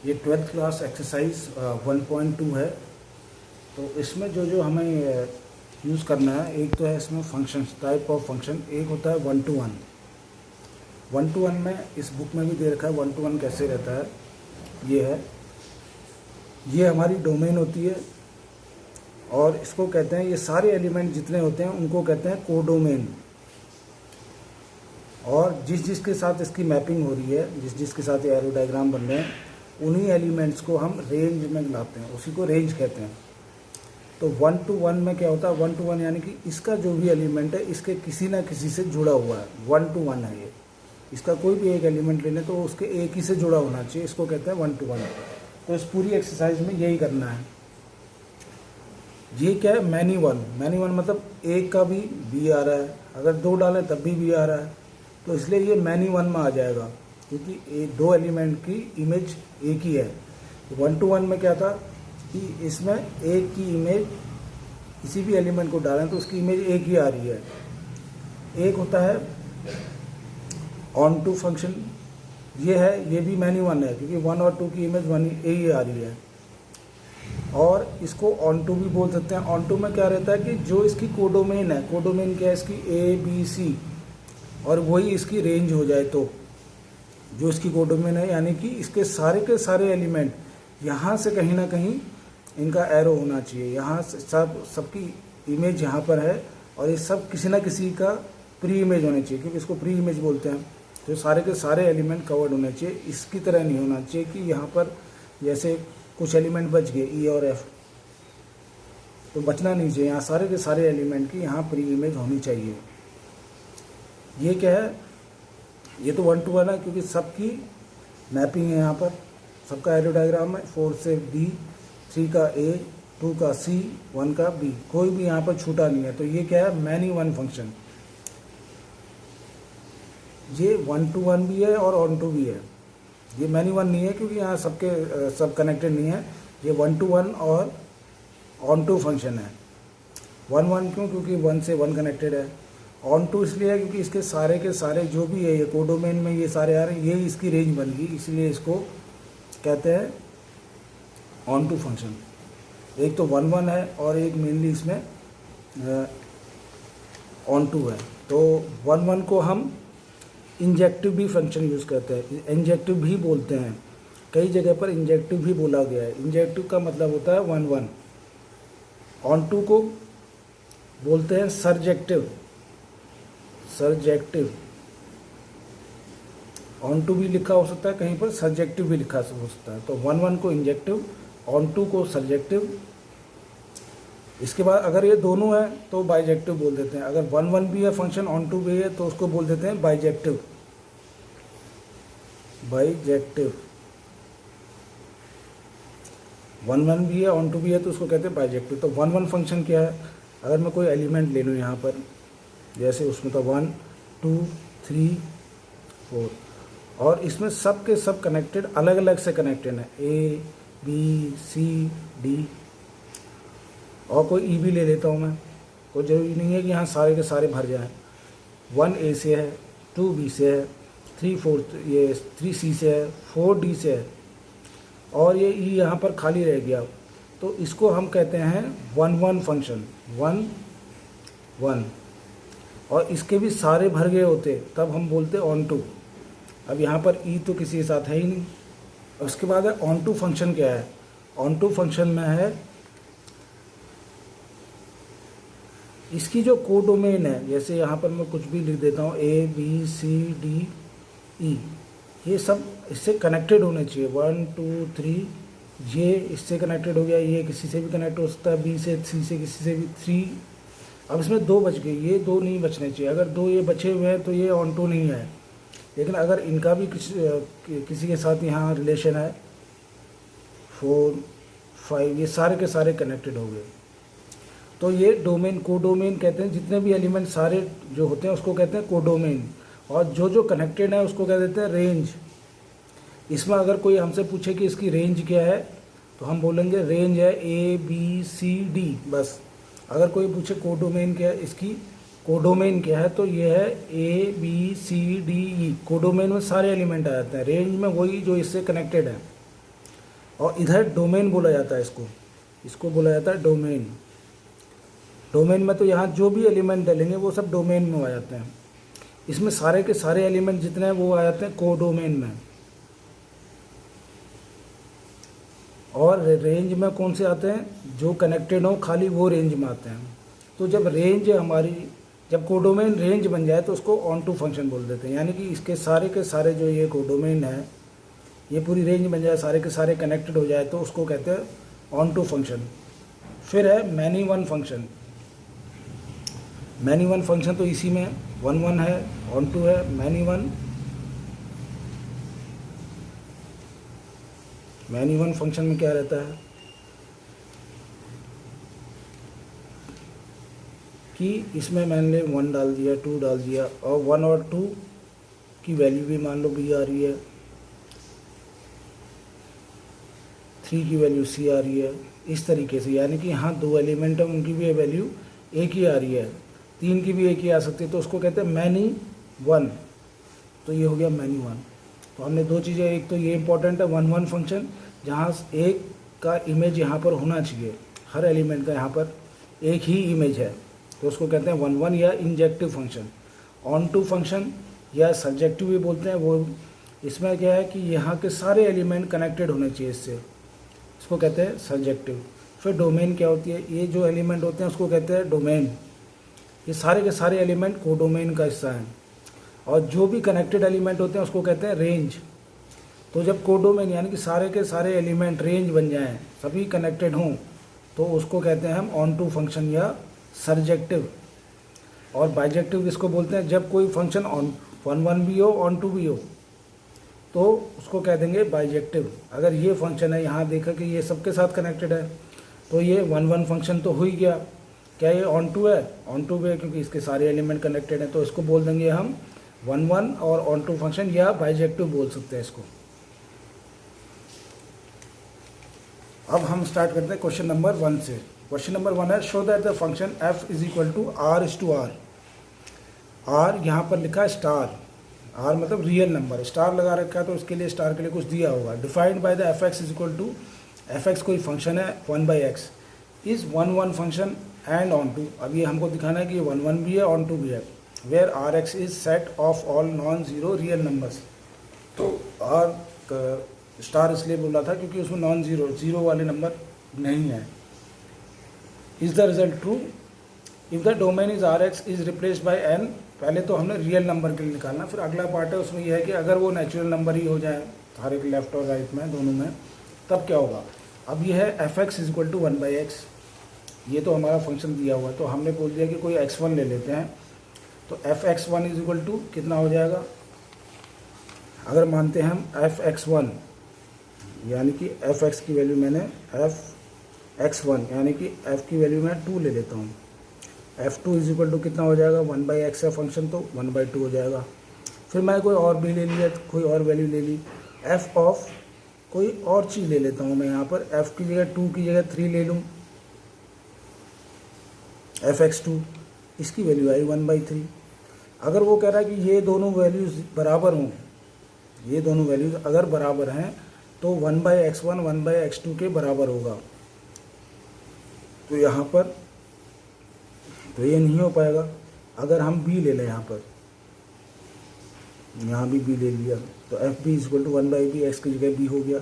ये 12th class exercise 1.2 है। तो इसमें जो जो हमें यूज़ करना है, एक तो है इसमें फंक्शंस, टाइप ऑफ फंक्शन। एक होता है 1-to-1। 1-to-1 में इस बुक में भी दे रखा है 1-to-1 कैसे रहता है। ये है, ये हमारी डोमेन होती है और इसको कहते हैं, ये सारे एलिमेंट जितने होते हैं उनको कहते हैं कोडोमेन। और जिस जिसके साथ इसकी मैपिंग हो रही है, जिस जिसके साथ ये एरो डायग्राम बन रहे हैं, उन्हीं एलिमेंट्स को हम रेंज में लाते हैं, उसी को रेंज कहते हैं। तो 1-to-1 में क्या होता है, 1-to-1 यानी कि इसका जो भी एलिमेंट है इसके किसी ना किसी से जुड़ा हुआ है। 1-to-1 है ये, इसका कोई भी एक एलिमेंट ले लें तो उसके एक ही से जुड़ा होना चाहिए, इसको कहते हैं 1-to-1। तो इस पूरी एक्सरसाइज में यही करना है। ये क्या है, मैनी वन। मैनी वन मतलब एक का भी बी आ रहा है, अगर दो डालें तब भी बी आ रहा है, तो इसलिए ये मैनी वन में आ जाएगा, क्योंकि दो एलिमेंट की इमेज एक ही है। 1-to-1 में क्या था कि इसमें एक की इमेज, किसी भी एलिमेंट को डालें तो उसकी इमेज एक ही आ रही है। एक होता है ऑन टू फंक्शन, ये है, ये भी मैनी वन है, क्योंकि 1 और 2 की इमेज वन ही आ रही है। और इसको ऑन टू भी बोल सकते हैं। ऑन टू में क्या रहता है कि जो इसकी कोडोमेन है, कोडोमेन क्या है इसकी, ए बी सी, और वही इसकी रेंज हो जाए, तो जो इसकी कोडोमेन है यानी कि इसके सारे के सारे एलिमेंट यहाँ से कहीं ना कहीं इनका एरो होना चाहिए, यहाँ से सबकी इमेज यहाँ पर है, और ये सब किसी ना किसी का प्री इमेज होनी चाहिए, क्योंकि इसको प्री इमेज बोलते हैं। तो सारे के सारे एलिमेंट कवर्ड होने चाहिए। इसकी तरह नहीं होना चाहिए कि यहाँ पर जैसे कुछ एलिमेंट बच गए ई और एफ, तो बचना नहीं चाहिए। यहाँ सारे के सारे एलिमेंट की यहाँ प्री इमेज होनी चाहिए। ये क्या है, ये तो 1-to-1 है, क्योंकि सबकी मैपिंग है, यहाँ पर सबका एरो डायग्राम है। 4 से D, 3 का A, 2 का C, 1 का B, कोई भी यहाँ पर छूटा नहीं है। तो ये क्या है, मैनी वन फंक्शन। ये 1-to-1 भी है और ऑन टू भी है। ये मैनी वन नहीं है, क्योंकि यहाँ सबके सब कनेक्टेड नहीं है। ये 1-to-1 और ऑन टू फंक्शन है। 1-1 क्यों, क्योंकि 1 से 1 कनेक्टेड है। ऑन टू इसलिए है क्योंकि इसके सारे के सारे जो भी है, ये कोडोमेन में ये सारे आ रहे हैं, ये इसकी रेंज बन गई, इसलिए इसको कहते हैं ऑन टू फंक्शन। एक तो 1-1 है और एक मेनली इसमें ऑन टू है। तो 1-1 को हम इंजेक्टिव भी फंक्शन यूज़ करते हैं, इंजेक्टिव भी बोलते हैं। कई जगह पर इंजेक्टिव भी बोला गया है। इंजेक्टिव का मतलब होता है 1-1। ऑन टू को बोलते हैं सरजेक्टिव। सरजेक्टिव, ऑन टू भी लिखा हो सकता है, कहीं पर सरजेक्टिव भी लिखा हो सकता है। तो 1-1 को इंजेक्टिव, ऑन टू को सरजेक्टिव। इसके बाद अगर ये दोनों है तो बाइजेक्टिव बोल देते हैं। अगर 1-1 भी है फंक्शन, ऑन टू भी है, तो उसको बोल देते हैं बाइजेक्टिव। बाइजेक्टिव, 1-1 भी है, ऑन टू भी है, तो उसको कहते हैं बाइजेक्टिव। तो 1-1 फंक्शन क्या है, अगर मैं कोई एलिमेंट ले लूँ यहाँ पर, जैसे उसमें तो 1, 2, 3, 4, और इसमें सब के सब कनेक्टेड, अलग अलग से कनेक्टेड है, ए बी सी डी, और कोई ई भी ले लेता हूँ मैं, कोई ज़रूरी नहीं है कि यहाँ सारे के सारे भर जाएं। 1 ए से है, 2 बी से है, 3 सी से है, 4 डी से है, और ये ई यहाँ पर खाली रह गया, तो इसको हम कहते हैं 1-1 फंक्शन। 1-1, और इसके भी सारे भर गए होते तब हम बोलते ऑन टू। अब यहाँ पर ई तो किसी के साथ है ही नहीं। उसके बाद है ऑन टू फंक्शन। क्या है, ऑन टू फंक्शन में है इसकी जो कोडोमेन है, जैसे यहाँ पर मैं कुछ भी लिख देता हूँ, ए बी सी डी ई, ये सब इससे कनेक्टेड होने चाहिए। 1 2 3, ये इससे कनेक्टेड हो गया, ये किसी से भी कनेक्ट हो सकता है, बी से सी से किसी से भी, 3। अब इसमें 2 बच गए, ये 2 नहीं बचने चाहिए। अगर 2 ये बचे हुए हैं तो ये ऑन टू नहीं है। लेकिन अगर इनका भी किसी के साथ यहाँ रिलेशन है, 4 5, ये सारे के सारे कनेक्टेड हो गए, तो ये डोमेन, कोडोमेन कहते हैं। जितने भी एलिमेंट सारे जो होते हैं उसको कहते हैं कोडोमेन, और जो जो कनेक्टेड है उसको कह देते हैं रेंज। इसमें अगर कोई हमसे पूछे कि इसकी रेंज क्या है, तो हम बोलेंगे रेंज है ए बी सी डी, बस। अगर कोई पूछे कोडोमेन क्या है, इसकी कोडोमेन क्या है, तो ये है A B C D E. Codomain में सारे एलिमेंट आ जाते हैं, रेंज में वही जो इससे कनेक्टेड है। और इधर डोमेन बोला जाता है इसको, इसको बोला जाता है डोमेन। डोमेन में तो यहाँ जो भी एलिमेंट डालेंगे वो सब डोमेन में आ जाते हैं। इसमें सारे के सारे एलिमेंट जितने हैं वो आ जाते हैं कोडोमेन में। और रेंज में कौन से आते हैं, जो कनेक्टेड हो खाली वो रेंज में आते हैं। तो जब रेंज हमारी, जब कोडोमेन रेंज बन जाए तो उसको ऑन टू फंक्शन बोल देते हैं। यानी कि इसके सारे के सारे जो ये कोडोमेन है, ये पूरी रेंज बन जाए, सारे के सारे कनेक्टेड हो जाए तो उसको कहते हैं ऑन टू फंक्शन। फिर है many one function. Many one function तो इसी में 1 1 है, ऑन टू है, many one. Many one function में क्या रहता है कि इसमें मैंने 1 डाल दिया, 2 डाल दिया, और 1 और 2 की वैल्यू भी मान लो B आ रही है, 3 की वैल्यू C आ रही है, इस तरीके से। यानी कि यहाँ 2 एलिमेंट है, उनकी भी वैल्यू एक ही आ रही है, 3 की भी एक ही आ सकती है, तो उसको कहते हैं मैनी वन। तो ये हो गया मैनी वन। तो हमने 2 चीज़ें, एक तो ये इंपॉर्टेंट है 1 1 फंक्शन, जहाँ एक का इमेज यहाँ पर होना चाहिए, हर एलिमेंट का यहाँ पर एक ही इमेज है, तो उसको कहते हैं 1 1 या injective function. Onto function या सब्जेक्टिव भी बोलते हैं, वो इसमें क्या है कि यहाँ के सारे एलिमेंट कनेक्टेड होने चाहिए इससे, इसको कहते हैं सब्जेक्टिव। फिर डोमेन क्या होती है, ये जो एलिमेंट होते हैं उसको कहते हैं डोमेन। ये सारे के सारे एलिमेंट कोडोमेन का हिस्सा हैं। और जो भी कनेक्टेड एलिमेंट होते हैं उसको कहते हैं रेंज। तो जब कोडोमेन यानी कि सारे के सारे एलिमेंट रेंज बन जाएं, सभी कनेक्टेड हों, तो उसको कहते हैं हम ऑन टू फंक्शन या सर्जेक्टिव। और बाइजेक्टिव किसको बोलते हैं, जब कोई फंक्शन ऑन 1 1 भी हो, ऑन टू भी हो, तो उसको कह देंगे बाइजेक्टिव। अगर ये फंक्शन है, यहाँ देखा कि ये सबके साथ कनेक्टेड है, तो ये 1 1 फंक्शन तो हो ही गया। क्या ये ऑन टू है, ऑन टू भी है क्योंकि इसके सारे एलिमेंट कनेक्टेड हैं, तो इसको बोल देंगे हम 1 1 और ऑन टू फंक्शन या बाइजेक्टिव बोल सकते हैं इसको। अब हम स्टार्ट करते हैं क्वेश्चन नंबर 1 से। क्वेश्चन नंबर 1 है, show that the function f is equal to r is to r। r यहाँ पर लिखा है स्टार, r मतलब रियल नंबर, स्टार लगा रखा है तो इसके लिए स्टार के लिए कुछ दिया होगा। Defined by the F x is equal to, F X कोई फंक्शन है 1/x, is 1 1 function and onto. अब ये हमको दिखाना है कि ये 1 1 भी है, ऑन टू भी है। Where R X is set of all non zero real numbers. तो r स्टार इसलिए बोला था क्योंकि उसमें नॉन जीरो, जीरो वाले नंबर नहीं है। Is the result true if the domain is R X is replaced by N. पहले तो हमने रियल नंबर के लिए निकालना, फिर अगला पार्ट है उसमें यह है कि अगर वो नेचुरल नंबर ही हो जाए हर एक लेफ्ट और राइट में, दोनों में, तब क्या होगा। अब ये है F x is equal to 1/x, ये तो हमारा फंक्शन दिया हुआ है, तो हमने बोल दिया कि कोई x1 ले लेते हैं। तो F X one is equal to कितना हो जाएगा, अगर मानते हैं हम एफ एक्स वन, यानी कि एफ एक्स की वैल्यू मैंने एफ एक्स वन यानी कि एफ की वैल्यू मैं 2 ले लेता हूँ। f2 इज इक्वल टू कितना हो जाएगा, 1/x है फंक्शन, तो 1/2 हो जाएगा। फिर मैं कोई और भी ले लिया, कोई और वैल्यू ले ली, f ऑफ कोई और चीज़ ले लेता हूँ मैं यहाँ पर, f की जगह 2 की जगह 3 ले लूँ, fx2, इसकी वैल्यू आई 1/3। अगर वो कह रहा है कि ये दोनों वैल्यूज़ बराबर हों, ये दोनों वैल्यूज़ अगर बराबर हैं तो 1/x1 1/x2 के बराबर होगा। तो यहाँ पर तो ये नहीं हो पाएगा। अगर हम b ले लें यहाँ पर, यहाँ भी b ले लिया, तो F B is equal to 1/b, X की जगह b हो गया।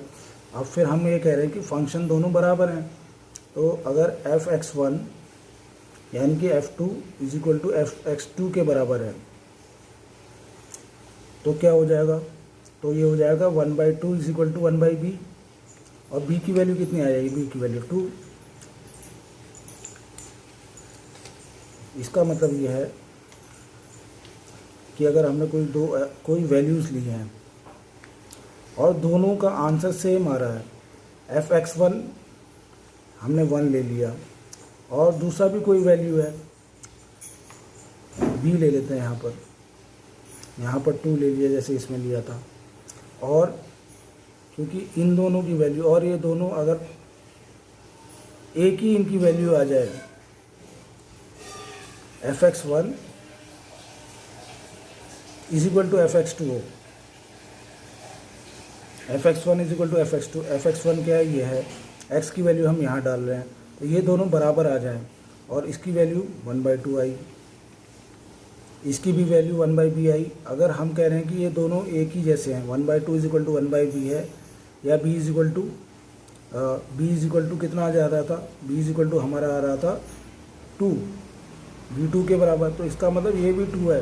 अब फिर हम ये कह रहे हैं कि फंक्शन दोनों बराबर हैं, तो अगर एफ एक्स वन यानी कि f2 is equal to F X two के बराबर है, तो क्या हो जाएगा, तो ये हो जाएगा 1/2 इज इक्वल टू 1/b, और b की वैल्यू कितनी आ जाएगी, b की वैल्यू 2। इसका मतलब ये है कि अगर हमने कोई वैल्यूज़ ली हैं और दोनों का आंसर सेम आ रहा है, एफ एक्स वन हमने 1 ले लिया और दूसरा भी कोई वैल्यू है b ले लेते हैं, यहाँ पर 2 ले लिया जैसे इसमें लिया था, और क्योंकि इन दोनों की वैल्यू और ये दोनों अगर एक ही इनकी वैल्यू आ जाए, F X one is equal to F X two हो, fx1 is equal to fx2, fx1 क्या है, ये है, x की वैल्यू हम यहाँ डाल रहे हैं, तो ये दोनों बराबर आ जाएं और इसकी वैल्यू 1/2 आई, इसकी भी वैल्यू 1/b आई। अगर हम कह रहे हैं कि ये दोनों एक ही जैसे हैं, 1/2 इज इक्वल टू 1/b है, या b इज इक्वल टू कितना आ जा रहा था, b इज इक्वल टू हमारा आ रहा था 2, b2 के बराबर, तो इसका मतलब ये भी 2 है।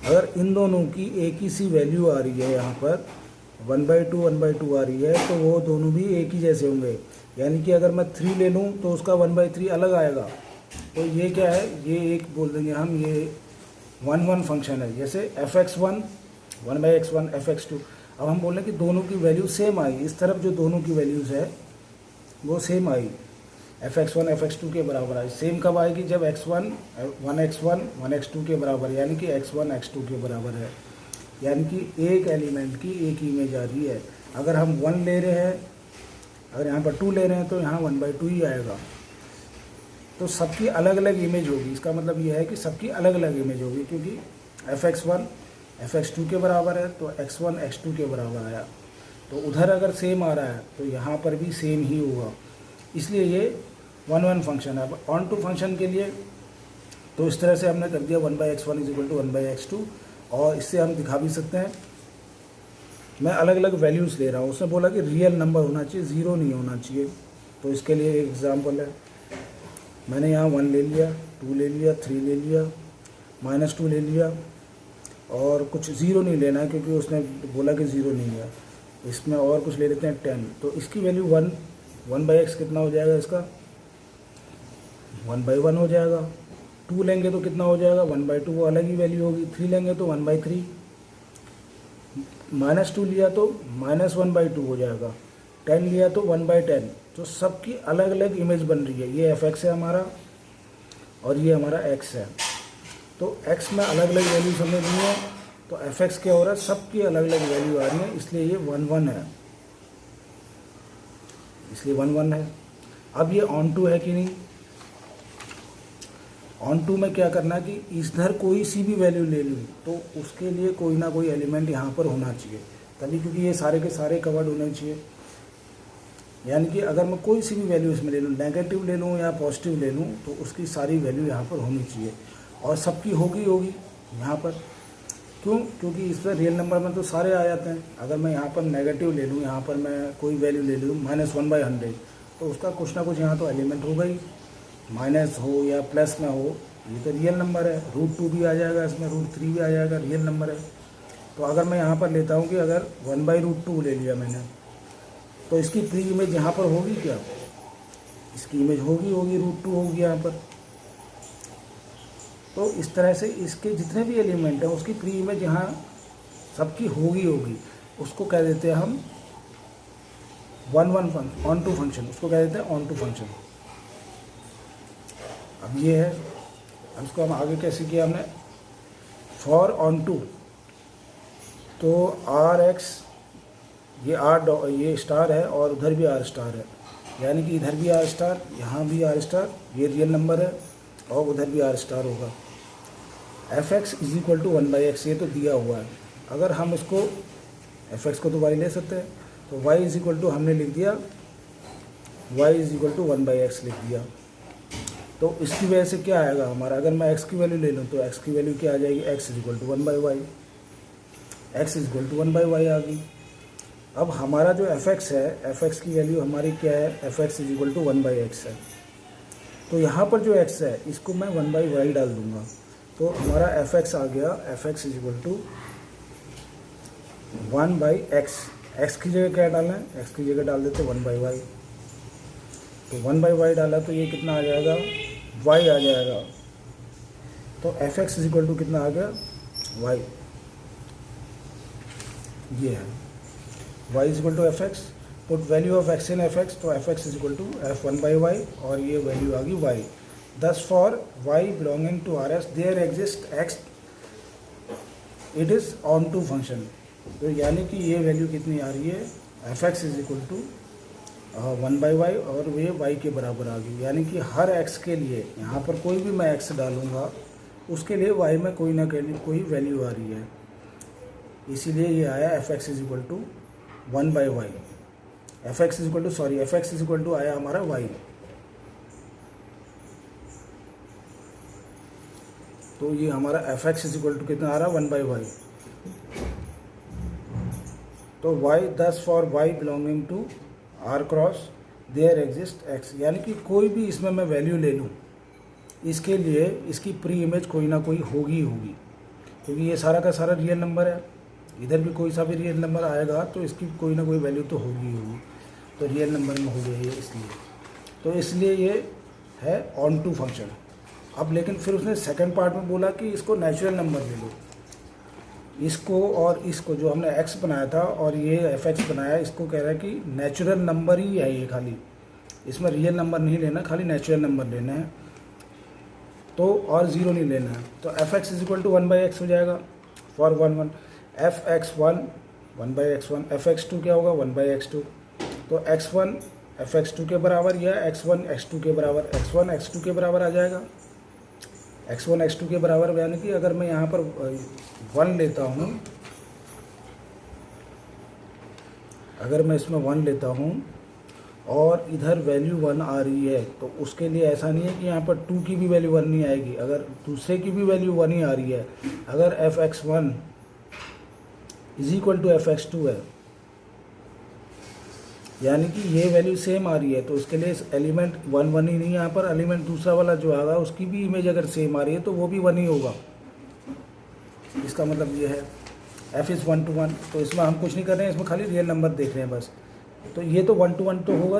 अगर इन दोनों की एक ही सी वैल्यू आ रही है, यहाँ पर 1/2 आ रही है, तो वो दोनों भी एक ही जैसे होंगे। यानी कि अगर मैं 3 ले लूँ तो उसका 1/3 अलग आएगा। तो ये क्या है, ये एक बोल देंगे हम, ये 1/1 फंक्शन है। जैसे fx1 1/x1 fx2, अब हम बोल रहे हैं कि दोनों की वैल्यू सेम आई, इस तरफ जो दोनों की वैल्यूज़ है वो सेम आई, fx1 fx2 के बराबर आई। सेम कब आएगी, जब x1 1x1 1x2 के बराबर, यानी कि x1 x2 के बराबर है। यानी कि एक एलिमेंट की एक इमेज आ रही है। अगर हम 1 ले रहे हैं, अगर यहाँ पर 2 ले रहे हैं तो यहाँ 1/2 ही आएगा। तो सबकी अलग अलग इमेज होगी, इसका मतलब ये है कि सबकी अलग अलग इमेज होगी, क्योंकि fx1 fx2 के बराबर है तो x1 x2 के बराबर आया। तो उधर अगर सेम आ रहा है तो यहाँ पर भी सेम ही होगा, इसलिए ये 1/1 फंक्शन है। अब ऑन टू फंक्शन के लिए तो इस तरह से हमने कर दिया 1/x1 is equal to 1/x2, और इससे हम दिखा भी सकते हैं, मैं अलग अलग वैल्यूज़ ले रहा हूँ। उसने बोला कि रियल नंबर होना चाहिए, ज़ीरो नहीं होना चाहिए। तो इसके लिए एक एग्जाम्पल है, मैंने यहाँ 1 ले लिया, 2 ले लिया, 3 ले लिया, -2 ले लिया, और कुछ ज़ीरो नहीं लेना है क्योंकि उसने बोला कि ज़ीरो नहीं है। इसमें और कुछ ले लेते हैं 10, तो इसकी वैल्यू 1/x कितना हो जाएगा, इसका 1/1 हो जाएगा। 2 लेंगे तो कितना हो जाएगा, 1/2, वो अलग ही वैल्यू होगी। 3 लेंगे तो 1/3, -2 लिया तो -1/2 हो जाएगा, 10 लिया तो 1/10। तो सबकी अलग अलग इमेज बन रही है। ये fx है हमारा और ये हमारा x है। तो x में अलग अलग वैल्यूज हमें दी है, तो fx क्या हो रहा है, सबकी अलग अलग वैल्यू आ रही है, इसलिए ये 1/1 है, इसलिए 1/1 है। अब ये ऑन टू है कि नहीं, ऑन टू में क्या करना है कि इधर कोई सी भी वैल्यू ले लूँ तो उसके लिए कोई ना कोई एलिमेंट यहाँ पर होना चाहिए, तभी, क्योंकि ये सारे के सारे कवर्ड होने चाहिए। यानी कि अगर मैं कोई सी भी वैल्यू इसमें ले लूँ, नेगेटिव ले लूँ या पॉजिटिव ले लूँ, तो उसकी सारी वैल्यू यहाँ पर होनी चाहिए, और सबकी होगी यहाँ पर। क्यों, क्योंकि इस पर रियल नंबर में तो सारे आ जाते हैं। अगर मैं यहाँ पर नेगेटिव ले लूँ, यहाँ पर मैं कोई वैल्यू ले लूँ -1/100, तो उसका कुछ ना कुछ यहाँ तो एलिमेंट होगा ही, माइनस हो या प्लस में हो, ये तो रियल नंबर है। √2 भी आ जाएगा इसमें, √3 भी आ जाएगा, रियल नंबर है। तो अगर मैं यहाँ पर लेता हूँ कि अगर 1/√2 ले लिया मैंने, तो इसकी प्री इमेज यहाँ पर होगी क्या, इसकी इमेज होगी √2 होगी यहाँ पर। तो इस तरह से इसके जितने भी एलिमेंट हैं उसकी प्री इमेज यहाँ सबकी होगी, उसको कह देते हैं हम 1/1 फंक्शन, ऑन टू फंक्शन, उसको कह देते हैं ऑन टू फंक्शन। अब ये है, अब इसको हम आगे कैसे किया हमने, फॉर ऑन टू, तो RX, ये स्टार है और उधर भी R स्टार है, यानी कि इधर भी R स्टार, यहाँ भी R स्टार, ये रियल नंबर है, और उधर भी R स्टार होगा। fx is equal to 1/x, ये तो दिया हुआ है। अगर हम इसको fx को तो y ले सकते हैं, तो y इज इक्वल टू हमने लिख दिया, y is equal to 1/x लिख दिया। तो इसकी वजह से क्या आएगा हमारा, अगर मैं x की वैल्यू ले लूँ तो x की वैल्यू क्या आ जाएगी, x is equal to 1/y, x is equal to 1/y आ गई। अब हमारा जो fx है, fx की वैल्यू हमारी क्या है, fx is equal to 1/x है। तो यहाँ पर जो x है इसको मैं 1/y डाल दूंगा, तो हमारा fx आ गया, fx is equal to 1/x। x की जगह क्या डालना है, x की जगह डाल देते 1/y, तो 1/y डाला तो ये कितना आ जाएगा, y आ जाएगा। तो fx इज इक्वल टू कितना आ गया, y, ये है y is equal to fx, put value of x in fx, तो fx is equal to f1/y, और ये वैल्यू आ गई y। Thus for y belonging to Rs there exists x, it is onto function। तो यानी कि ये value कितनी आ रही है, fx is equal to 1/y, और ये y के बराबर आ गई। यानी कि हर x के लिए यहाँ पर कोई भी मैं x डालूँगा उसके लिए y में कोई ना कोई वैल्यू आ रही है। इसीलिए ये आया f x is equal to 1/y। F x is equal to आया हमारा y। तो ये हमारा f x is equal to कितना आ रहा है 1/y। तो y thus for y belonging to r cross there exist x, यानी कि कोई भी इसमें मैं वैल्यू ले लूँ, इसके लिए इसकी प्री इमेज कोई ना कोई होगी, क्योंकि ये सारा का सारा रियल नंबर है। इधर भी कोई सा भी रियल नंबर आएगा तो इसकी कोई ना कोई वैल्यू तो होगी। तो रियल नंबर में हो गया ये, इसलिए ये है ऑन टू फंक्शन। अब लेकिन फिर उसने सेकंड पार्ट में बोला कि इसको नेचुरल नंबर ले लो, इसको और इसको जो हमने x बनाया था और ये एफ एक्स बनाया, इसको कह रहा है कि नेचुरल नंबर ही है ये, खाली इसमें रियल नंबर नहीं लेना, खाली नेचुरल नंबर लेना है, तो और ज़ीरो नहीं लेना है। तो F x is equal to 1/x हो जाएगा for 1 f x 1/x1, f x 2 क्या होगा 1/x2। तो x1 एफ एक्स 2 के बराबर या x1 x2 के बराबर, x1 x2 के बराबर आ जाएगा। x1 x2 के बराबर, यानी कि अगर मैं यहाँ पर 1 लेता हूँ, अगर मैं इसमें 1 लेता हूँ और इधर वैल्यू 1 आ रही है, तो उसके लिए ऐसा नहीं है कि यहाँ पर 2 की भी वैल्यू 1 नहीं आएगी, अगर दूसरे की भी वैल्यू 1 ही आ रही है। अगर f x 1 is equal to F x 2 है, यानी कि ये वैल्यू सेम आ रही है, तो उसके लिए एलिमेंट 1 1 ही नहीं, यहाँ पर एलिमेंट दूसरा वाला जो आएगा उसकी भी इमेज अगर सेम आ रही है तो वो भी 1 ही होगा। इसका मतलब ये है f इज़ 1 to 1। तो इसमें हम कुछ नहीं कर रहे हैं, इसमें खाली रियल नंबर देख रहे हैं बस। तो ये तो 1 to 1 तो होगा,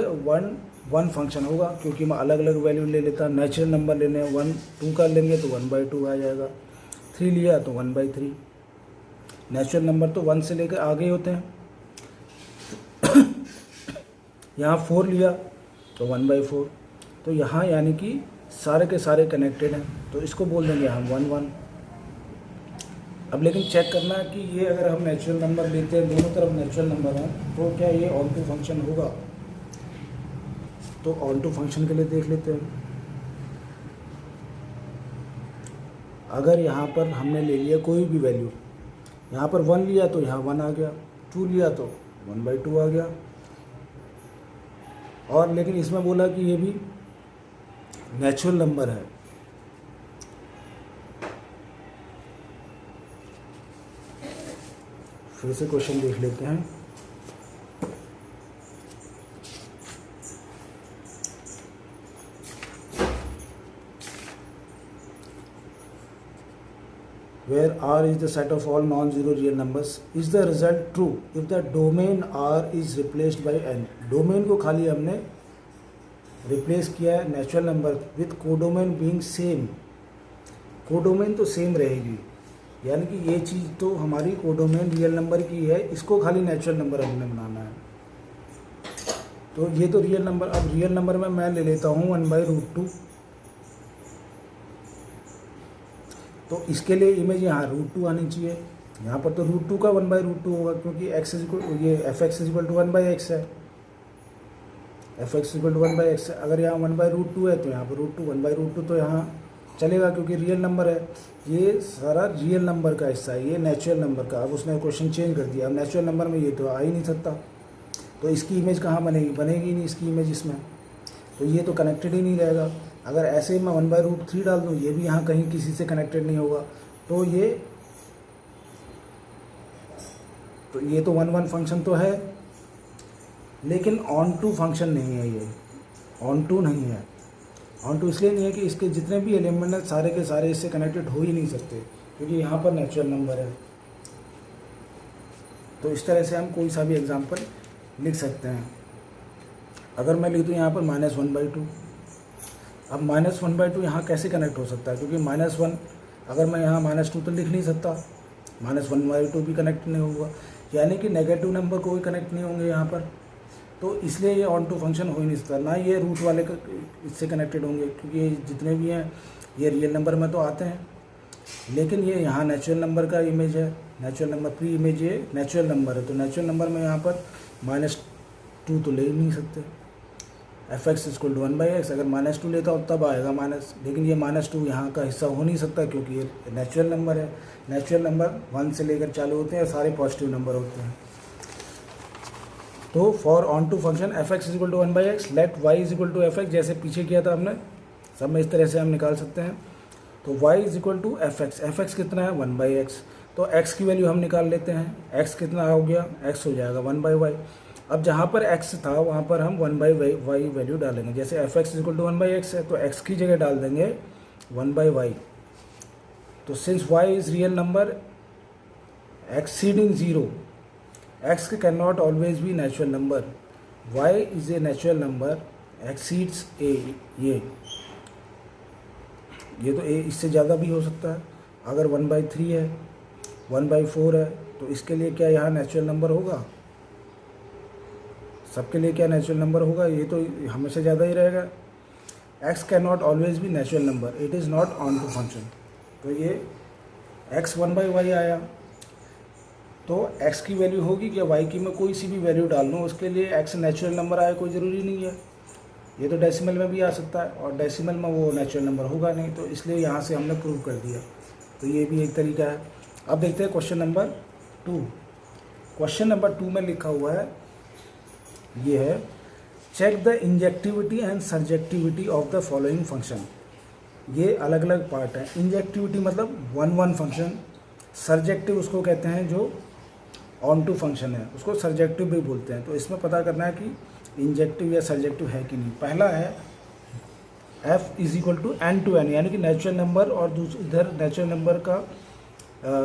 1 फंक्शन होगा, क्योंकि मैं अलग अलग वैल्यू ले लेता। नेचुरल नंबर लेने 1 2 का लेंगे तो 1/2 आ जाएगा, 3 लिया तो 1/3। नेचुरल नंबर तो 1 से लेकर आगे होते हैं। यहाँ 4 लिया तो 1/4। तो यहाँ यानी कि सारे के सारे कनेक्टेड हैं, तो इसको बोल देंगे हम 1 1। अब लेकिन चेक करना है कि ये अगर हम नेचुरल नंबर लेते हैं, दोनों तरफ नेचुरल नंबर हैं, तो क्या ये ऑन टू फंक्शन होगा। तो ऑन टू फंक्शन के लिए देख लेते हैं। अगर यहाँ पर हमने ले लिया कोई भी वैल्यू, यहाँ पर 1 लिया तो यहाँ 1 आ गया, 2 लिया तो 1/2 आ गया। और लेकिन इसमें बोला कि ये भी नेचुरल नंबर है। फिर से क्वेश्चन देख लेते हैं। Where R is the set of all non-zero real numbers, is the result true if the domain R is replaced by n। Domain को खाली हमने रिप्लेस किया है natural number with codomain being same. Codomain तो same रहेगी, यानी कि ये चीज़ तो हमारी कोडोमेन रियल नंबर की है, इसको खाली नेचुरल नंबर हमने बनाना है। तो ये तो रियल नंबर, अब रियल नंबर में मैं ले लेता हूँ 1/√2। तो इसके लिए इमेज यहाँ √2 आनी चाहिए। यहाँ पर तो √2 का 1/√2 होगा, क्योंकि ये f x is equal to 1/x है, F x is equal to 1/x है। अगर यहाँ 1/√2 है तो यहाँ पर √2 1/√2 तो यहाँ चलेगा, क्योंकि रियल नंबर है। ये सारा रियल नंबर का हिस्सा है, ये नेचुरल नंबर का। अब उसने क्वेश्चन चेंज कर दिया, अब नेचुरल नंबर में ये तो आ ही नहीं सकता, तो इसकी इमेज कहाँ बनेगी, बनेगी नहीं इसकी इमेज इसमें, तो ये तो कनेक्टेड ही नहीं रहेगा। अगर ऐसे मैं 1/√3 डाल दूँ, ये भी यहाँ कहीं किसी से कनेक्टेड नहीं होगा, तो ये तो 1 1 फंक्शन तो है, लेकिन ऑन टू फंक्शन नहीं है। ये ऑन टू नहीं है। ऑन टू इसलिए नहीं है कि इसके जितने भी एलिमेंट हैं सारे के सारे इससे कनेक्टेड हो ही नहीं सकते, क्योंकि यहाँ पर नेचुरल नंबर है। तो इस तरह से हम कोई सा भी एग्जांपल लिख सकते हैं। अगर मैं लिख दूँ यहाँ पर -1/2, अब -1/2 यहाँ कैसे कनेक्ट हो सकता है, क्योंकि -1 अगर मैं यहाँ -2 तो लिख नहीं सकता, -1/2 भी कनेक्ट नहीं होगा, यानी कि नेगेटिव नंबर कोई कनेक्ट नहीं होंगे यहाँ पर। तो इसलिए ये ऑन टू फंक्शन हो ही नहीं सकता, ना ये रूट वाले इससे कनेक्टेड होंगे, क्योंकि ये जितने भी हैं ये रियल नंबर में तो आते हैं, लेकिन ये यहाँ नेचुरल नंबर का इमेज है, नेचुरल नंबर प्री इमेज ये नेचुरल नंबर है। तो नेचुरल नंबर में यहाँ पर -2 तो ले ही नहीं सकते, F x equal to 1/x। अगर -2 लेता हूँ तब आएगा माइनस, लेकिन ये -2 यहाँ का हिस्सा हो नहीं सकता क्योंकि ये नेचुरल नंबर है। नेचुरल नंबर 1 से लेकर चालू होते हैं, सारे पॉजिटिव नंबर होते हैं। तो for onto function f x equal to 1/x let y is equal to F x, जैसे पीछे किया था हमने, सब में इस तरह से हम निकाल सकते हैं। तो y is equal to F x कितना है 1/x, तो x की वैल्यू हम निकाल लेते हैं। x कितना हो गया, x हो जाएगा 1/y। अब जहाँ पर x था वहाँ पर हम 1/y वैल्यू डालेंगे। जैसे F x equal to 1/x है तो x की जगह डाल देंगे 1/y। तो since y is real number exceeding 0, x can not always be natural number, y is a natural number exceeds a। ये तो a इससे ज़्यादा भी हो सकता है। अगर 1/3 है, 1/4 है, तो इसके लिए क्या यहाँ नेचुरल नंबर होगा? सबके लिए क्या नेचुरल नंबर होगा? ये तो हमेशा ज़्यादा ही रहेगा। x can not always be natural number, it is not onto function. तो ये x 1/y आया, तो x की वैल्यू होगी क्या, y की मैं कोई सी भी वैल्यू डाल लूँ उसके लिए x नेचुरल नंबर आए कोई ज़रूरी नहीं है। ये तो डेसिमल में भी आ सकता है और डेसिमल में वो नेचुरल नंबर होगा नहीं, तो इसलिए यहाँ से हमने प्रूव कर दिया। तो ये भी एक तरीका है। अब देखते हैं क्वेश्चन नंबर 2। क्वेश्चन नंबर 2 में लिखा हुआ है, ये है check the injectivity and surjectivity of the following function. ये अलग अलग पार्ट है। इंजेक्टिविटी मतलब 1/1 फंक्शन, सर्जेक्टिव उसको कहते हैं जो ऑन टू फंक्शन है, उसको सर्जेक्टिव भी बोलते हैं। तो इसमें पता करना है कि इंजेक्टिव या सर्जेक्टिव है कि नहीं। पहला है f is equal to n to n, यानी कि नेचुरल नंबर और इधर नेचुरल नंबर का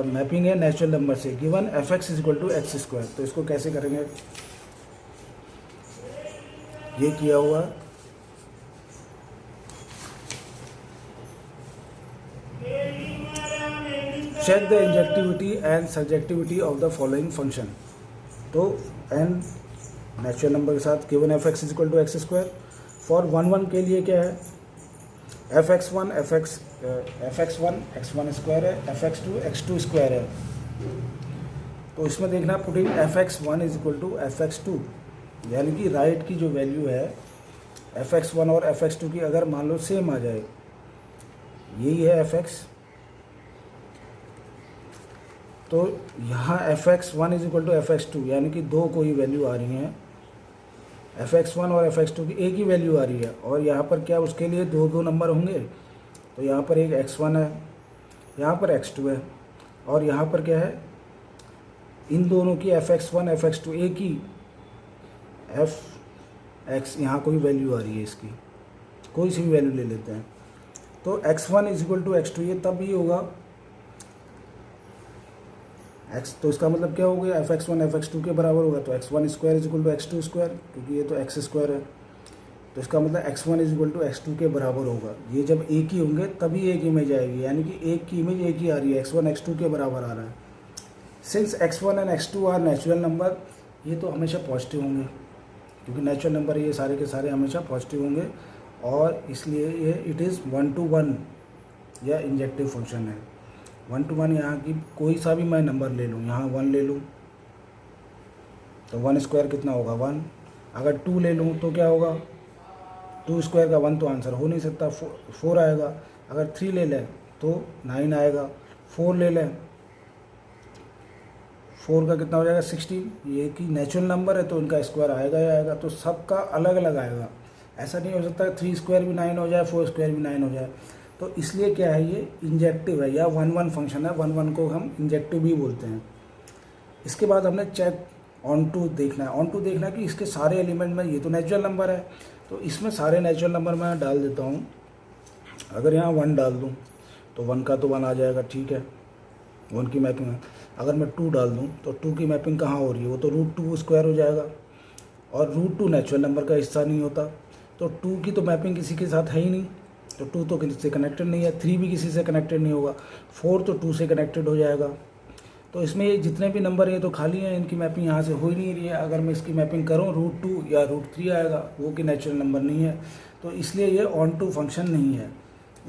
मैपिंग है नेचुरल नंबर से, given f x is equal to x square. तो इसको कैसे करेंगे, ये किया हुआ check the injectivity and surjectivity of the following function. तो n नेचुरल नंबर के साथ given f x is equal to x square. For 1/1 के लिए क्या है, fx1 x1 स्क्वायर है, fx2 x2 स्क्वायर है। तो इसमें देखना putting fx1 is equal to fx2, यानी कि राइट की जो वैल्यू है fx1 और fx2 की अगर मान लो सेम आ जाए, यही है fx, तो यहाँ fx1 is equal to fx2, यानी कि दो कोई वैल्यू आ रही हैं, fx1 और fx2 की एक ही वैल्यू आ रही है। और यहाँ पर क्या उसके लिए दो नंबर होंगे, तो यहाँ पर एक x1 है, यहाँ पर x2 है, और यहाँ पर क्या है, इन दोनों की fx1 fx2 एक ही fx, यहाँ कोई वैल्यू आ रही है, इसकी कोई सी भी वैल्यू ले लेते हैं। तो x1 is equal to x2, ये तब ही होगा x, तो इसका मतलब क्या हो गया, fx1 fx2 के बराबर होगा। तो x1 square is equal to x2 square, क्योंकि ये तो x स्क्वायर है, तो इसका मतलब x1 is equal to x2 के बराबर होगा। ये जब एक ही होंगे तभी एक इमेज आएगी, यानी कि एक की इमेज एक ही आ रही है, x1 x2 के बराबर आ रहा है। Since x1 and x2 are natural number, ये तो हमेशा पॉजिटिव होंगे, क्योंकि नेचुरल नंबर ये सारे के सारे हमेशा पॉजिटिव होंगे, और इसलिए ये इट इज़ 1/1 या इंजेक्टिव फंक्शन है। 1/1 यहाँ की कोई सा भी मैं नंबर ले लूँ, यहाँ 1 ले लूँ तो 1 स्क्वायर कितना होगा 1। अगर 2 ले लूँ तो क्या होगा, 2 स्क्वायर का 1 तो आंसर हो नहीं सकता, 4 आएगा। अगर 3 ले लें तो 9 आएगा, 4 ले लें 4 का कितना हो जाएगा 16। ये कि नेचुरल नंबर है तो इनका स्क्वायर आएगा ही आएगा, तो सबका अलग अलग आएगा। ऐसा नहीं हो सकता 3 स्क्वायर भी 9 हो जाए, 4 स्क्वायर भी 9 हो जाए। तो इसलिए क्या है, ये इंजेक्टिव है या 1/1 फंक्शन है, 1/1 को हम इंजेक्टिव भी बोलते हैं। इसके बाद हमने चेक ऑन टू देखना है। ऑन टू देखना है कि इसके सारे एलिमेंट में, ये तो नेचुरल नंबर है तो इसमें सारे नेचुरल नंबर मैं डाल देता हूँ। अगर यहाँ 1 डाल दूँ तो 1 का तो 1 आ जाएगा, ठीक है, 1 की मैपिंग है। अगर मैं 2 डाल दूँ तो 2 की मैपिंग कहाँ हो रही है, वो तो √2 स्क्वायर हो जाएगा, और √2 नेचुरल नंबर का हिस्सा नहीं होता, तो 2 की तो मैपिंग किसी के साथ है ही नहीं, तो 2 तो किसी से कनेक्टेड नहीं है, 3 भी किसी से कनेक्टेड नहीं होगा, 4 तो 2 से कनेक्टेड हो जाएगा। तो इसमें ये जितने भी नंबर ये तो खाली हैं, इनकी मैपिंग यहाँ से हो ही नहीं रही है। अगर मैं इसकी मैपिंग करूँ √2 या √3 आएगा, वो कि नेचुरल नंबर नहीं है, तो इसलिए ये ऑन टू फंक्शन नहीं है,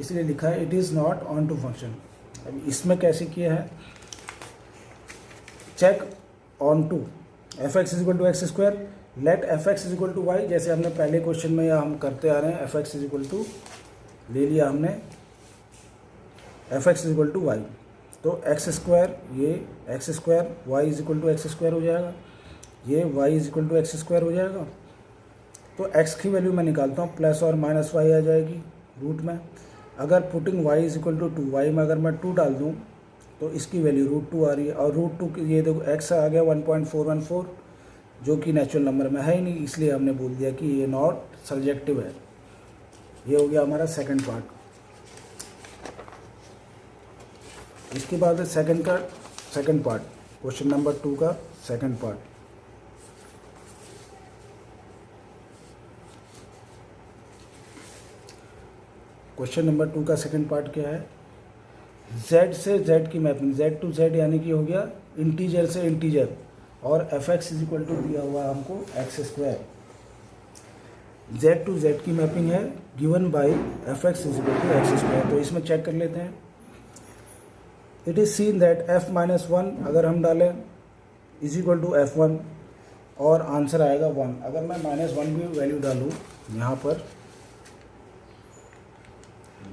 इसलिए लिखा है it is not onto function. अब इसमें कैसे किया है, check onto F x is equal to x square, let f x is equal to y, जैसे हमने पहले क्वेश्चन में या हम करते आ रहे हैं, F x is equal to ले लिया हमने, f x is equal to y, तो एक्स स्क्वायर, ये x square y is equal to x square हो जाएगा, ये y is equal to x square हो जाएगा। तो एक्स की वैल्यू मैं निकालता हूँ, प्लस और माइनस वाई आ जाएगी रूट में। अगर putting y is equal to 2, y में अगर मैं 2 डाल दूँ तो इसकी वैल्यू √2 आ रही है, और √2 ये देखो एक्स आ गया 1.414, जो कि नेचुरल नंबर में है ही नहीं, इसलिए हमने बोल दिया कि ये नॉट सर्जेक्टिव है। ये हो गया हमारा सेकंड पार्ट। इसके बाद सेकंड पार्ट, क्वेश्चन नंबर 2 का सेकंड पार्ट। क्वेश्चन नंबर 2 का सेकंड पार्ट क्या है, z से z की मैपिंग, z टू z यानी कि हो गया इंटीजर से इंटीजर, और f x is equal to दिया हुआ है हमको x square. z to z की मैपिंग है given by F x is equal to x square. तो इसमें चेक कर लेते हैं। It is seen that f minus 1 अगर हम डालें इज इक्वल टू f1, और आंसर आएगा 1। अगर मैं -1 भी वैल्यू डालूँ यहाँ पर,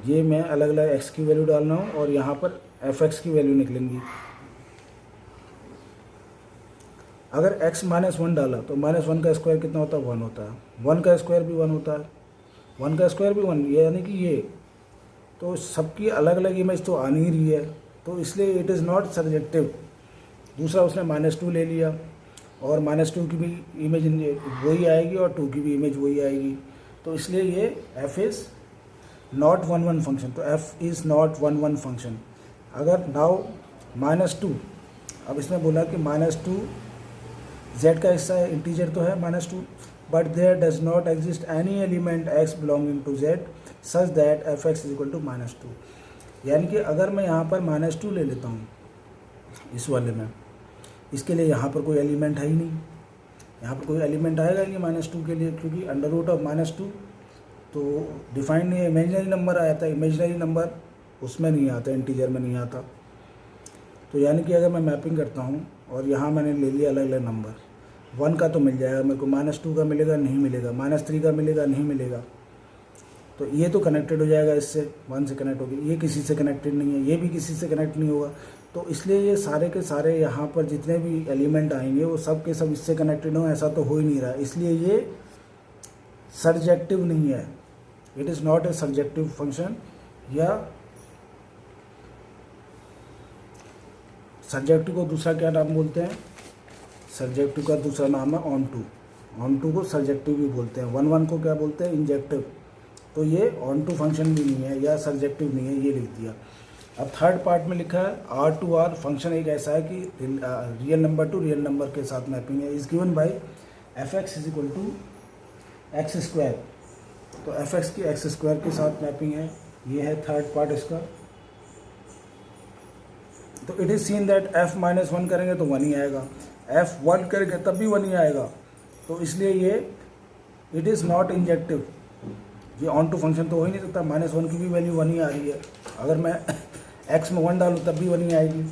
ये मैं अलग अलग x की वैल्यू डाल रहा हूँ और यहाँ पर एफ एक्स की वैल्यू निकलेंगी। अगर x -1 डाला तो -1 का स्क्वायर कितना होता है, 1 होता है, 1 का स्क्वायर भी 1 होता है, 1 का स्क्वायर भी 1, यानी कि ये तो सबकी अलग अलग इमेज तो आ नहीं रही है, तो इसलिए इट इज़ नॉट सब्जेक्टिव। दूसरा उसने -2 ले लिया, और -2 की भी इमेज वही आएगी और 2 की भी इमेज वही आएगी, तो इसलिए ये f इज़ नॉट 1 फंक्शन। तो f इज़ नॉट 1 फंक्शन। अगर नाउ -2, अब इसमें बोला कि -2 z का हिस्सा है, इंटीजर तो है -2, but there does not exist any element x belonging to z such that f x is equal to -2। यानी कि अगर मैं यहाँ पर -2 ले लेता हूँ इस वाले में, इसके लिए यहाँ पर कोई एलिमेंट है ही नहीं, यहाँ पर कोई एलिमेंट आएगा ही नहीं -2 के लिए, क्योंकि अंडर रूट ऑफ -2 तो डिफाइंड नहीं है, इमेजिनरी नंबर आया था, इमेजिनरी नंबर उसमें नहीं आता, इंटीजर में नहीं आता। तो यानी कि अगर मैं मैपिंग करता हूँ और यहाँ मैंने ले लिया अलग अलग नंबर, 1 का तो मिल जाएगा मेरे को, -2 का मिलेगा नहीं मिलेगा, -3 का मिलेगा नहीं मिलेगा, तो ये तो कनेक्टेड हो जाएगा इससे, 1 से कनेक्ट होगी, ये किसी से कनेक्टेड नहीं है, ये भी किसी से कनेक्ट नहीं होगा। तो इसलिए ये सारे के सारे यहाँ पर जितने भी एलिमेंट आएंगे वो सब के सब इससे कनेक्टेड हो, ऐसा तो हो ही नहीं रहा, इसलिए ये सर्जेक्टिव नहीं है, it is not a surjective function. या सर्जेक्टिव को दूसरा क्या नाम बोलते हैं, सर्जेक्टिव का दूसरा नाम है ऑन टू को सर्जेक्टिव भी बोलते हैं, 1 को क्या बोलते हैं, इंजेक्टिव। तो ये ऑन टू फंक्शन भी नहीं है या सर्जेक्टिव नहीं है, ये लिख दिया। अब थर्ड पार्ट में लिखा है R टू R फंक्शन एक ऐसा है कि real number to real number के साथ मैपिंग है, is given by F x is equal to x square. तो एफ एक्स की एक्स स्क्वायर के साथ मैपिंग है, ये है थर्ड पार्ट इसका। तो it is seen that f-1 करेंगे तो 1 ही आएगा, f1 करेंगे तब भी 1 ही आएगा, तो इसलिए ये इट इज़ नॉट इंजेक्टिव, ये ऑन टू फंक्शन तो हो ही नहीं सकता, -1 की भी वैल्यू 1 ही आ रही है, अगर मैं x में 1 डालूँ तब भी 1 ही आएगी।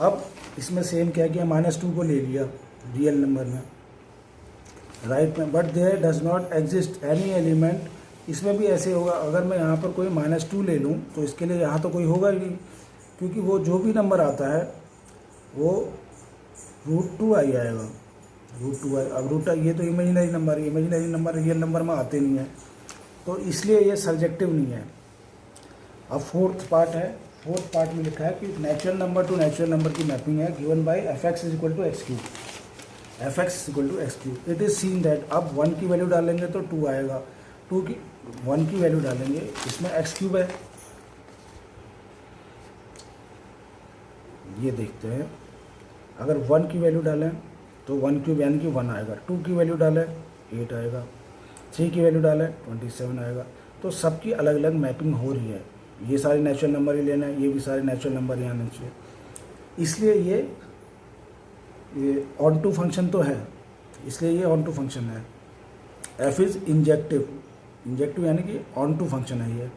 अब इसमें सेम क्या किया, -2 को ले लिया रियल नंबर में, राइट में, but there does not exist any element, इसमें भी ऐसे होगा। अगर मैं यहाँ पर कोई -2 ले लूँ तो इसके लिए यहाँ तो कोई होगा ही नहीं, क्योंकि वो जो भी नंबर आता है वो √2 आई आएगा, √2 आई। अब ये तो इमेजिनरी नंबर है, इमेजिनरी नंबर रियल नंबर में आते नहीं है, तो इसलिए ये सर्जेक्टिव नहीं है। अब फोर्थ पार्ट है, फोर्थ पार्ट में लिखा है कि natural number to natural number की मैपिंग है given by F x is equal to x cube, f x is equal to x cube. It is seen that अब 1 की वैल्यू डालेंगे तो 2 आएगा, 1 की वैल्यू डालेंगे, इसमें एक्स क्यूब है, ये देखते हैं। अगर 1 की वैल्यू डालें तो 1 क्यूब यानी कि 1 आएगा, 2 की वैल्यू डालें 8 आएगा, 3 की वैल्यू डालें 27 आएगा। तो सबकी अलग अलग मैपिंग हो रही है, ये सारे नेचुरल नंबर ही लेना है, ये भी सारे नेचुरल नंबर ही आने चाहिए, इसलिए ये ऑन टू फंक्शन तो है, इसलिए ये ऑन टू फंक्शन है। एफ इज़ इंजेक्टिव, इंजेक्टिव यानी कि ऑन टू फंक्शन है ये।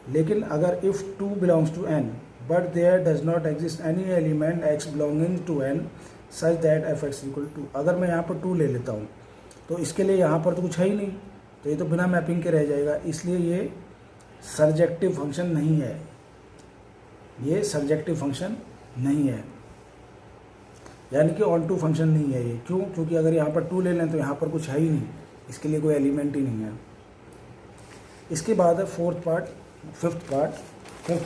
लेकिन अगर if 2 belongs to n but there does not exist any element x belonging to n such that f x equal to, अगर मैं यहाँ पर 2 ले लेता हूँ तो इसके लिए यहाँ पर तो कुछ है ही नहीं, तो ये तो बिना मैपिंग के रह जाएगा, इसलिए ये सर्जेक्टिव फंक्शन नहीं है, ये सर्जेक्टिव फंक्शन नहीं है, यानी कि ऑन टू फंक्शन नहीं है ये। क्यों? क्योंकि अगर यहाँ पर 2 ले लें तो यहाँ पर कुछ है ही नहीं, इसके लिए कोई एलिमेंट ही नहीं है। इसके बाद है फिफ्थ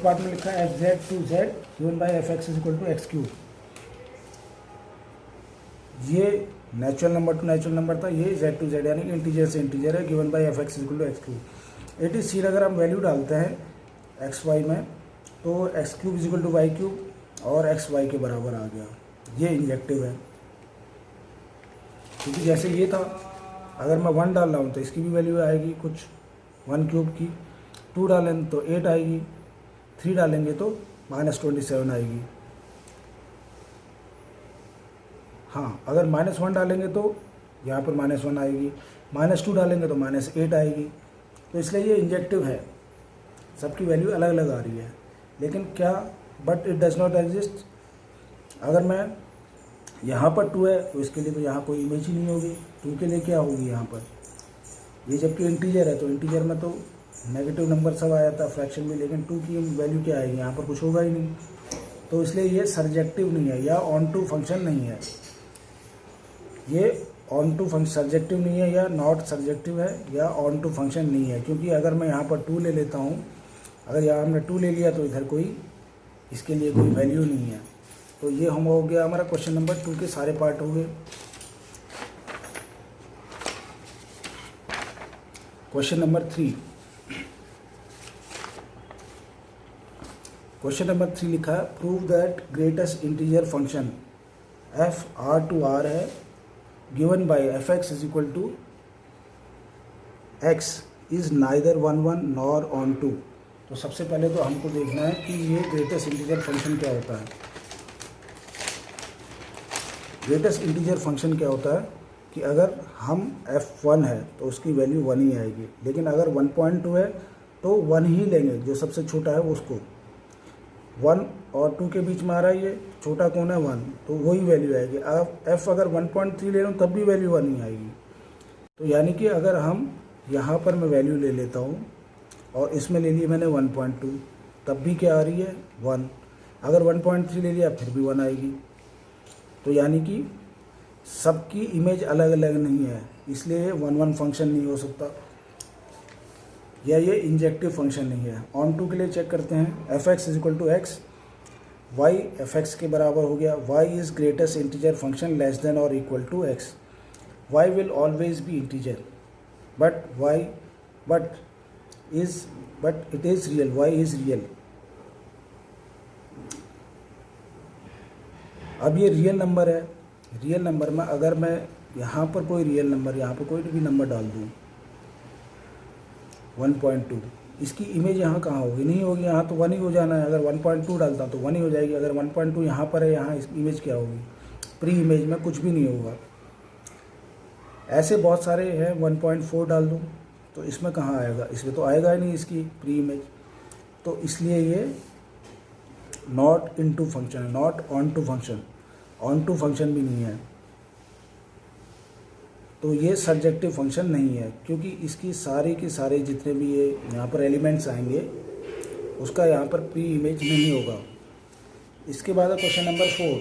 पार्ट में लिखा है F Z to Z given by F x is equal to x cube. ये natural number to natural number था, ये जेड टू जेड यानी कि इंटीजर से इंटीजर है, given by F x is equal to x cube. It is seen अगर हम value डालते हैं एक्स वाई में तो x cube is equal to y cube और एक्स वाई के बराबर आ गया, ये इंजेक्टिव है। क्योंकि जैसे ये था, अगर मैं 1 डाल रहा हूँ तो इसकी भी वैल्यू आएगी कुछ 1 क्यूब की, 2 डालें तो 8 आएगी, 3 डालेंगे तो -27 आएगी। हाँ, अगर -1 डालेंगे तो यहाँ पर -1 आएगी, -2 डालेंगे तो -8 आएगी। तो इसलिए ये इंजेक्टिव है, सबकी वैल्यू अलग अलग आ रही है। लेकिन क्या, but it does not exist. अगर मैं यहाँ पर 2 है तो इसके लिए तो यहाँ कोई इमेज ही नहीं होगी, 2 के लिए क्या होगी यहाँ पर, ये जबकि इंटीजर है तो इंटीजर में तो नेगेटिव नंबर सब आ जाता है फ्रैक्शन में, लेकिन 2 की वैल्यू क्या आएगी, यहाँ पर कुछ होगा ही नहीं। तो इसलिए ये सर्जेक्टिव नहीं है या ऑन टू फंक्शन नहीं है, ये ऑन टू फंक्शन सर्जेक्टिव नहीं है या नॉट सर्जेक्टिव है या ऑन टू फंक्शन नहीं है। क्योंकि अगर मैं यहाँ पर 2 ले लेता हूँ, अगर यहाँ हमने 2 ले लिया तो इधर कोई इसके लिए कोई वैल्यू नहीं है। तो ये हम हो गया हमारा क्वेश्चन नंबर 2 के सारे पार्ट हो गए। क्वेश्चन नंबर 3, क्वेश्चन नंबर 3 लिखा है prove that greatest integer function F R to R है given by F x is equal to X is neither 1 1 nor onto. तो सबसे पहले तो हमको देखना है कि ये ग्रेटेस्ट इंटीजर फंक्शन क्या होता है। ग्रेटेस्ट इंटीजर फंक्शन क्या होता है कि अगर हम f1 है तो उसकी वैल्यू 1 ही आएगी, लेकिन अगर 1.2 है तो 1 ही लेंगे, जो सबसे छोटा है उसको। 1 और 2 के बीच में आ रहा है, ये छोटा कौन है 1, तो वही वैल्यू आएगी। अब f अगर 1.3 ले लूँ तब भी वैल्यू 1 ही आएगी। तो यानी कि अगर हम यहाँ पर मैं वैल्यू ले लेता हूँ और इसमें ले लिया मैंने 1.2, तब भी क्या आ रही है 1। अगर 1.3 ले लिया फिर भी 1 आएगी। तो यानी कि सबकी इमेज अलग अलग नहीं है, इसलिए 1 1 फंक्शन नहीं हो सकता या ये इंजेक्टिव फंक्शन नहीं है। ऑन टू के लिए चेक करते हैं, F x is equal to X, Y F X के बराबर हो गया। Y is greatest integer function less than और equal to X. Y will always be integer but it is real, Y is real. अब ये real number है, real number में अगर मैं यहाँ पर कोई रियल नंबर, यहाँ पर कोई भी नंबर डाल दूँ 1.2, इसकी इमेज यहाँ कहाँ होगी, नहीं होगी, यहाँ तो 1 ही हो जाना है। अगर 1.2 डालता हूँ तो 1 ही हो जाएगी। अगर 1.2 यहाँ पर है, यहाँ इसकी इमेज क्या होगी, प्री इमेज में कुछ भी नहीं होगा। ऐसे बहुत सारे हैं, 1.4 डाल दूँ तो इसमें कहाँ आएगा, इसमें तो आएगा ही नहीं इसकी प्री इमेज। तो इसलिए ये नॉट इनटू फंक्शन है, not onto function, onto function भी नहीं है। तो ये सब्जेक्टिव फंक्शन नहीं है, क्योंकि इसकी सारे के सारे जितने भी ये यहाँ पर एलिमेंट्स आएंगे उसका यहाँ पर प्री इमेज नहीं होगा। इसके बाद है question number 4,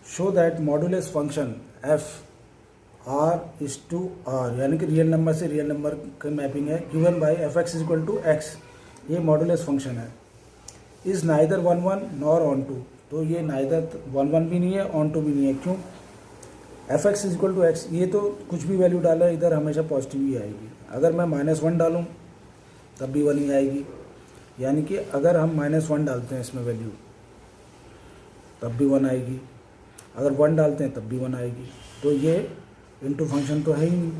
show that modulus function F R is to R, यानी कि रियल नंबर से रियल नंबर की मैपिंग है, given by F x is equal to x, ये मॉडुलस फंक्शन है। Is neither 1 1 nor onto, तो ये neither 1 1 भी नहीं है, ऑन टू भी नहीं है। क्यों? F x is equal to x, ये तो कुछ भी वैल्यू डाला इधर हमेशा पॉजिटिव ही आएगी। अगर मैं -1 डालूँ तब भी 1 ही आएगी, यानी कि अगर हम -1 डालते हैं इसमें वैल्यू तब भी 1 आएगी, अगर 1 डालते हैं तब भी 1 आएगी। तो ये इनटू फंक्शन तो है ही नहीं,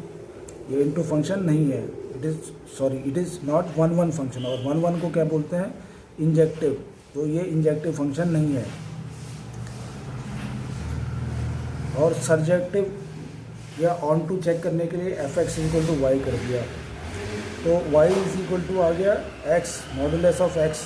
ये इनटू फंक्शन नहीं है। इट इज़ नॉट 1 1 फंक्शन, और 1 1 को क्या बोलते हैं, इंजेक्टिव। तो ये इंजेक्टिव फंक्शन नहीं है। और सब्जेक्टिव या ऑन टू चेक करने के लिए f x equal to y कर दिया, तो y इज इक्वल टू आ गया x मॉडुलस ऑफ x।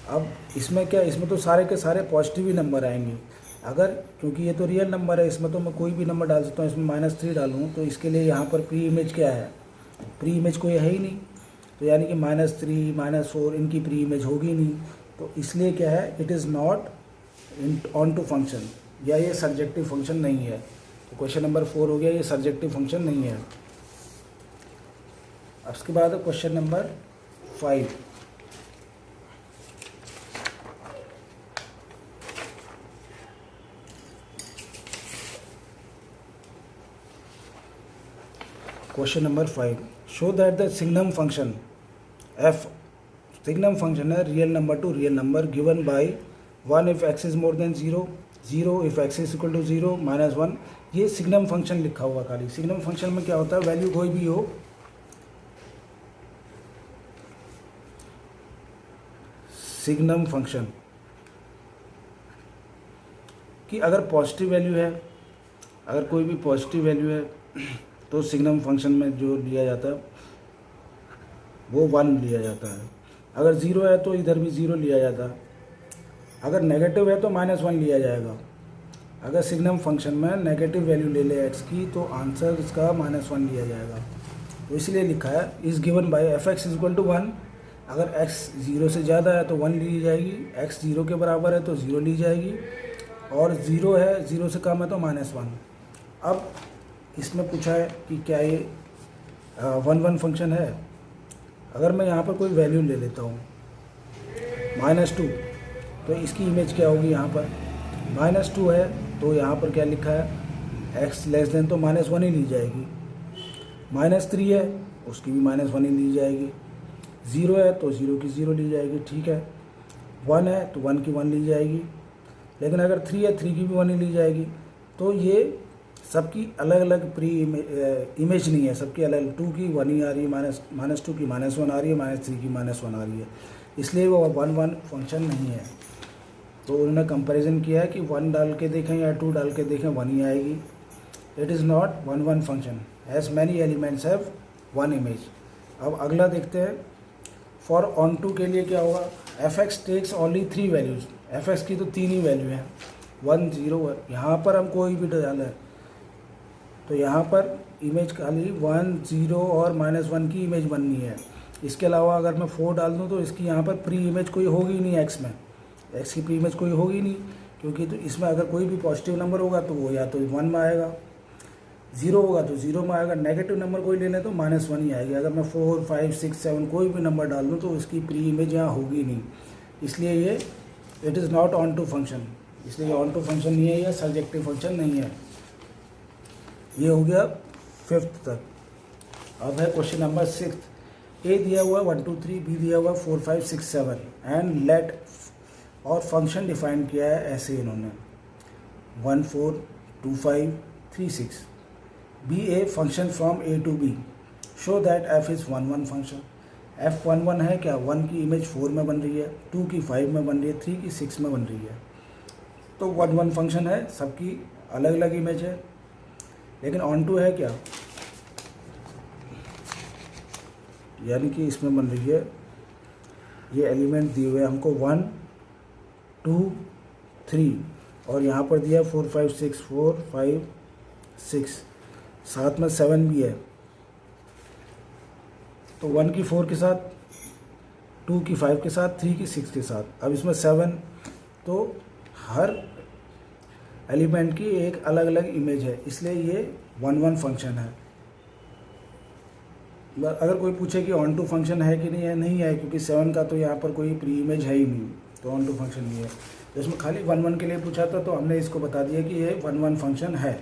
अब इसमें क्या, इसमें तो सारे के सारे पॉजिटिव ही नंबर आएंगे, अगर क्योंकि ये तो रियल नंबर है, इसमें तो मैं कोई भी नंबर डाल सकता हूँ, इसमें -3 डालूँ तो इसके लिए यहाँ पर प्री इमेज क्या है, प्री इमेज कोई है ही नहीं, तो यानी कि -3 -4 इनकी प्री इमेज होगी नहीं, तो इसलिए क्या है, it is not onto function, या ये सर्जेक्टिव फंक्शन नहीं है। तो क्वेश्चन नंबर 4 हो गया, ये सर्जेक्टिव फंक्शन नहीं है। अब उसके बाद question number 5। Question number 5, show that the signum function f, signum function है real number to real number given by 1 if x is more than 0, 0 if x is equal to 0, -1। ये signum function लिखा हुआ खाली। Signum function में क्या होता है, value कोई भी हो, सिग्नम फंक्शन कि अगर पॉजिटिव वैल्यू है, अगर कोई भी पॉजिटिव वैल्यू है तो सिग्नम फंक्शन में जो लिया जाता है वो 1 लिया जाता है। अगर 0 है तो इधर भी 0 लिया जाता है। अगर नेगेटिव है तो -1 लिया जाएगा। अगर सिग्नम फंक्शन में नेगेटिव वैल्यू ले ले x की तो आंसर इसका -1 लिया जाएगा। तो इसलिए लिखा है इज़ गिवन बाय f(x = 1)। अगर x 0 से ज़्यादा है तो 1 ली जाएगी, x 0 के बराबर है तो 0 ली जाएगी, और 0 है, 0 से कम है तो -1। अब इसमें पूछा है कि क्या ये 1 फंक्शन है। अगर मैं यहाँ पर कोई वैल्यू ले लेता हूँ -2, तो इसकी इमेज क्या होगी, यहाँ पर -2 है तो यहाँ पर क्या लिखा है, x < तो -1 ही ली जाएगी। -3 है उसकी भी -1 ही ली जाएगी। 0 है तो 0 की 0 ली जाएगी, ठीक है। 1 है तो 1 की 1 ली जाएगी। लेकिन अगर 3 है 3 की भी 1 ही ली जाएगी। तो ये सबकी अलग अलग प्री इमेज नहीं है, सबकी अलग 2 की 1 ही आ रही है, -2 की -1 आ रही है, -3 की -1 आ रही है, इसलिए वो 1 फंक्शन नहीं है। तो उन्होंने कंपैरिजन किया है कि 1 डाल के देखें या 2 डाल के देखें 1 ही आएगी। It is not 1 function as many elements have 1 image. अब अगला देखते हैं, फॉर ऑन टू के लिए क्या होगा, f(x) takes only 3 values. f(x) की तो 3 ही वैल्यू है, 1 0 1। यहाँ पर हम कोई भी डाला है तो यहाँ पर इमेज खाली 1 0 और -1 की इमेज बननी है। इसके अलावा अगर मैं 4 डाल दूँ तो इसकी यहाँ पर प्री इमेज कोई होगी नहीं, x में x की प्री इमेज कोई होगी नहीं, क्योंकि तो इसमें अगर कोई भी पॉजिटिव नंबर होगा तो वो या तो 1 में आएगा, 0 होगा तो 0 में आएगा, नेगेटिव नंबर कोई ले लें तो -1 ही आएगी। अगर मैं 4 5 6 7 कोई भी नंबर डाल दूँ तो इसकी प्री इमेज यहाँ होगी नहीं, इसलिए ये it is not onto function, इसलिए ऑन टू फंक्शन नहीं है, यह सब्जेक्टिव फंक्शन नहीं है। ये हो गया 5th तक। अब है क्वेश्चन नंबर 6। ए दिया हुआ 1 2 3, बी दिया हुआ 4 5 6 7 एंड लेट, और फंक्शन डिफाइन किया है ऐसे इन्होंने 1 4 2 5 3 6। B a function from A to B, show that f is 1 function. F 1 है क्या, 1 की इमेज 4 में बन रही है, 2 की 5 में बन रही है, 3 की 6 में बन रही है। तो 1 फंक्शन है, सबकी अलग अलग इमेज है। लेकिन ऑन टू है क्या, यानी कि इसमें बन रही है, ये एलिमेंट दिए हुए हमको 1 2 3, और यहाँ पर दिया 4 5 6 4 5 6, साथ में 7 भी है। तो 1 की 4 के साथ, 2 की 5 के साथ, 3 की 6 के साथ। अब इसमें 7, तो हर एलिमेंट की एक अलग अलग इमेज है, इसलिए ये 1 फंक्शन है। अगर कोई पूछे कि ऑन टू फंक्शन है कि नहीं है, क्योंकि 7 का तो यहाँ पर कोई प्री इमेज है ही नहीं, तो ऑन टू फंक्शन नहीं है। तो इसमें खाली 1 के लिए पूछा था, तो हमने इसको बता दिया कि ये 1 फंक्शन है।